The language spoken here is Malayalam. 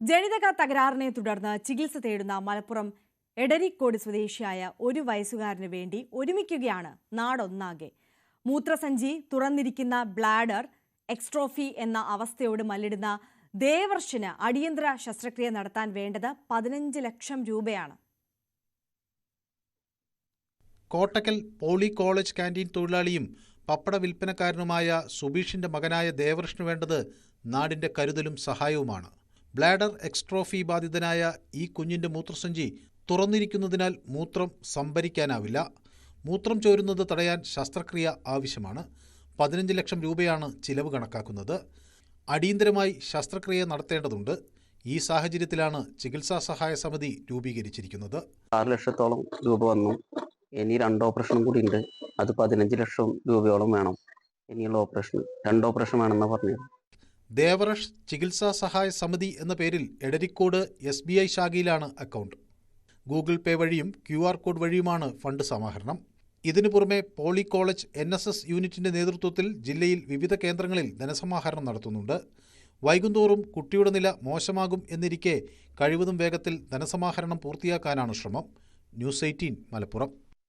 ജനിതക തകരാറിനെ തുടർന്ന് ചികിത്സ തേടുന്ന മലപ്പുറം എടരിക്കോട് സ്വദേശിയായ 1 വയസ്സുകാരന് വേണ്ടി ഒരുമിക്കുകയാണ് നാടൊന്നാകെ. മൂത്രസഞ്ചി തുറന്നിരിക്കുന്ന ബ്ലാഡർ എക്സ്ട്രോഫി എന്ന അവസ്ഥയോട് മല്ലിടുന്ന ദേവർഷിന് അടിയന്തര ശസ്ത്രക്രിയ നടത്താൻ വേണ്ടത് 15 ലക്ഷം രൂപയാണ്. കോട്ടക്കൽ പോളി കോളേജ് ക്യാൻറ്റീൻ തൊഴിലാളിയും പപ്പട വിൽപ്പനക്കാരനുമായ സുബീഷിന്റെ മകനായ ദേവർഷിന് വേണ്ടത് നാടിന്റെ കരുതലും സഹായവുമാണ്. ബ്ലാഡർ എക്സ്ട്രോഫി ബാധിതനായ ഈ കുഞ്ഞിന്റെ മൂത്രസഞ്ചി തുറന്നിരിക്കുന്നതിനാൽ മൂത്രം സംഭരിക്കാനാവില്ല. മൂത്രം ചോരുന്നത് തടയാൻ ശസ്ത്രക്രിയ ആവശ്യമാണ്. 15 ലക്ഷം രൂപയാണ് ചിലവ് കണക്കാക്കുന്നത്. അടിയന്തരമായി ശസ്ത്രക്രിയ നടത്തേണ്ടതുണ്ട്. ഈ സാഹചര്യത്തിലാണ് ചികിത്സാ സഹായ സമിതി രൂപീകരിച്ചിരിക്കുന്നത്. 6 ലക്ഷത്തോളം രൂപ വന്നു. ഇനി 2 ഓപ്പറേഷനും കൂടി ഉണ്ട്. അത് 15 ലക്ഷം രൂപയോളം വേണം. ഇനിയുള്ള ഓപ്പറേഷൻ 2 ഓപ്പറേഷൻ വേണമെന്ന് പറഞ്ഞത്. ദേവറഷ് ചികിത്സാ സഹായ സമിതി എന്ന പേരിൽ എടരിക്കോട് SBI ശാഖയിലാണ് അക്കൗണ്ട്. ഗൂഗിൾ പേ വഴിയും QR കോഡ് വഴിയുമാണ് ഫണ്ട് സമാഹരണം. ഇതിനു പുറമെ പോളി കോളേജ് NSS യൂണിറ്റിന്റെ നേതൃത്വത്തിൽ ജില്ലയിൽ വിവിധ കേന്ദ്രങ്ങളിൽ ധനസമാഹരണം നടത്തുന്നുണ്ട്. വൈകുന്തോറും കുട്ടിയുടെ നില മോശമാകും എന്നിരിക്കെ കഴിവതും വേഗത്തിൽ ധനസമാഹരണം പൂർത്തിയാക്കാനാണ് ശ്രമം. ന്യൂസ് 18 മലപ്പുറം.